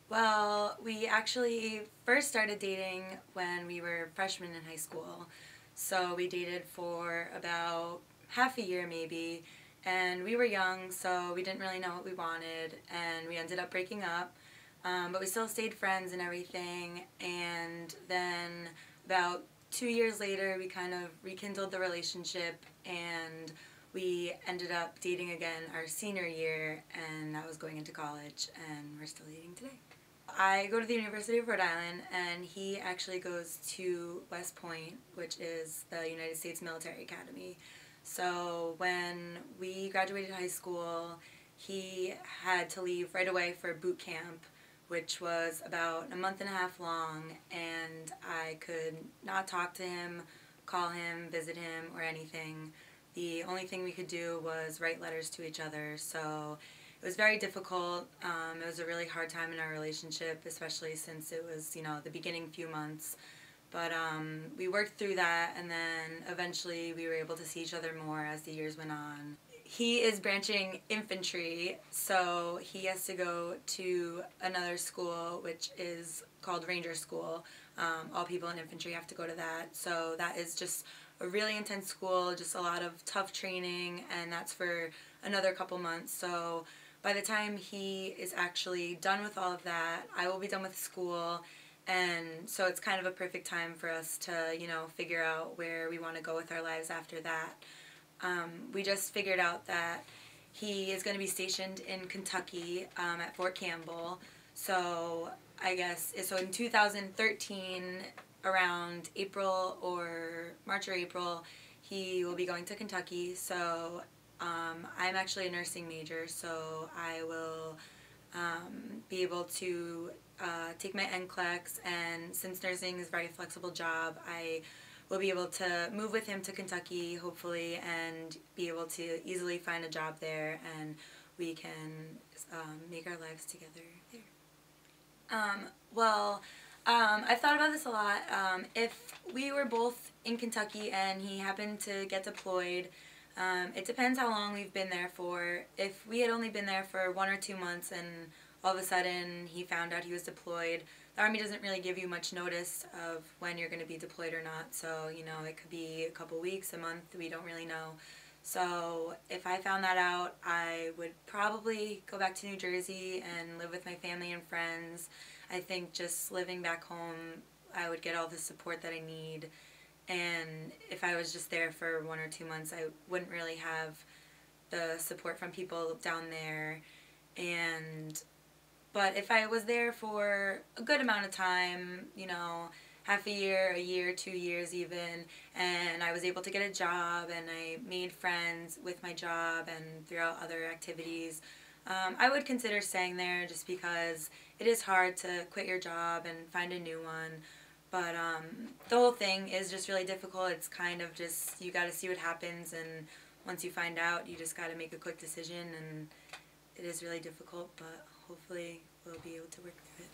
Well, we actually first started dating when we were freshmen in high school. So we dated for about half a year maybe, and we were young, so we didn't really know what we wanted, and we ended up breaking up. But we still stayed friends and everything, and then about 2 years later, we kind of rekindled the relationship, and we ended up dating again our senior year, and I was going into college, and we're still dating today. I go to the University of Rhode Island, and he actually goes to West Point, which is the United States Military Academy. So when we graduated high school, he had to leave right away for boot camp, which was about a month and a half long, and I could not talk to him, call him, visit him, or anything. The only thing we could do was write letters to each other, so it was very difficult. It was a really hard time in our relationship, especially since it was, the beginning few months. But we worked through that, and then eventually we were able to see each other more as the years went on. He is branching infantry, so he has to go to another school, which is called Ranger School. All people in infantry have to go to that. So that is just a really intense school, just a lot of tough training, and that's for another couple months. So by the time he is actually done with all of that, I will be done with school, and so it's kind of a perfect time for us to, figure out where we want to go with our lives after that. We just figured out that he is going to be stationed in Kentucky at Fort Campbell. So I guess, so in 2013, around April or March or April, he will be going to Kentucky. So I'm actually a nursing major, so I will be able to take my NCLEX, and since nursing is a very flexible job, I will be able to move with him to Kentucky, hopefully, and be able to easily find a job there, and we can make our lives together there. I thought about this a lot. If we were both in Kentucky and he happened to get deployed, it depends how long we've been there for. If we had only been there for 1 or 2 months and all of a sudden he found out he was deployed, the Army doesn't really give you much notice of when you're going to be deployed or not. So, it could be a couple weeks, a month, we don't really know. So if I found that out, I would probably go back to New Jersey and live with my family and friends. I think just living back home, I would get all the support that I need. And if I was just there for 1 or 2 months, I wouldn't really have the support from people down there. But if I was there for a good amount of time, half a year, 2 years even, and I was able to get a job and I made friends with my job and throughout other activities, I would consider staying there, just because it is hard to quit your job and find a new one. But the whole thing is just really difficult. It's kind of just, you got to see what happens, and once you find out, you just got to make a quick decision, and it is really difficult, but hopefully we'll be able to work through it.